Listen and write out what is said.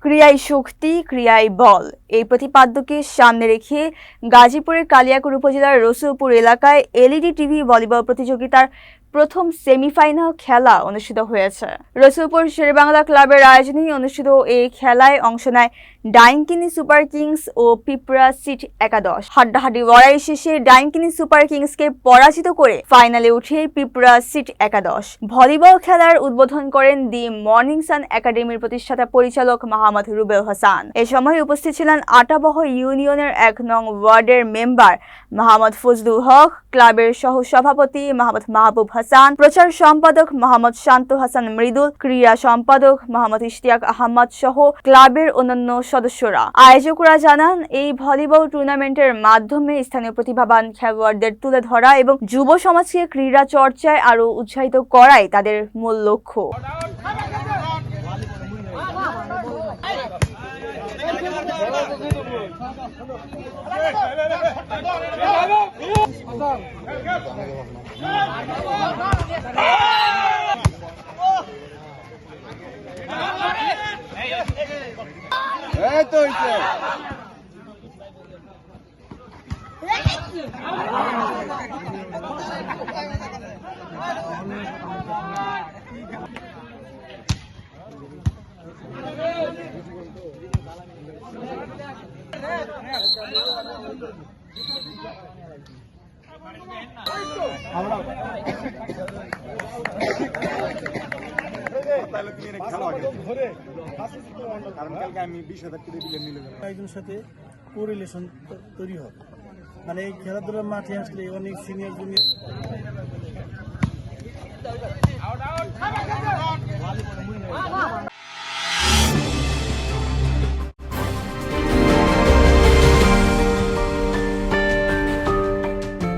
ক্রিয়াই শক্তি, ক্রিয়াই বল এই প্রতিপাদ্যকে সামনে রেখে গাজীপুরের কালিয়াকৈর উপজেলার রসুলপুর এলাকায় এলইডি টিভি ভলিবল প্রতিযোগিতার প্রথম সেমিফাইনাল খেলা অনুষ্ঠিত হয়েছে। রসুলপুর শেরেবাংলা ক্লাবের আয়োজনে অনুষ্ঠিত এই খেলায় অংশ নেয় ডাইংকিনি সুপার কিংস ও পিঁপড়া সিটি একাদশ। হাড্ডাহাড্ডি লড়াই শেষে ডাইংকিনি সুপার কিংসকে পরাজিত করে ফাইনালে উঠে পিঁপড়া সিটি একাদশ। ভলিবল খেলার উদ্বোধন করেন দি মর্নিং সান একাডেমির প্রতিষ্ঠাতা পরিচালক মোহাম্মদ রুবেল হাসান। এ সময় উপস্থিত ছিলেন আটাবহ ইউনিয়নের ১ নং ওয়ার্ডের মেম্বার মোহাম্মদ ফজলুল হক, ক্লাবের সহ সভাপতি মোহাম্মদ মাহবুব হাসান, প্রচার সম্পাদক মোহাম্মদ শান্ত হাসান মৃদুল, ক্রীড়া সম্পাদক মোহাম্মদ ইশতিয়াক আহমদ সহ ক্লাবের অন্যান্য সদস্যরা। আয়োজকরা জানান, এই ভলিবল টুর্নামেন্টের মাধ্যমে স্থানীয় প্রতিভাবান খেলোয়াড়দের তুলে ধরা এবং যুব সমাজকে ক্রীড়া চর্চায় আরও উৎসাহিত করাই তাদের মূল লক্ষ্য। একজনের সাথে কোরিলেশন তৈরি হয়, মানে এই খেলাধুলার মাঠে আসলে অনেক সিনিয়র জুনিয়র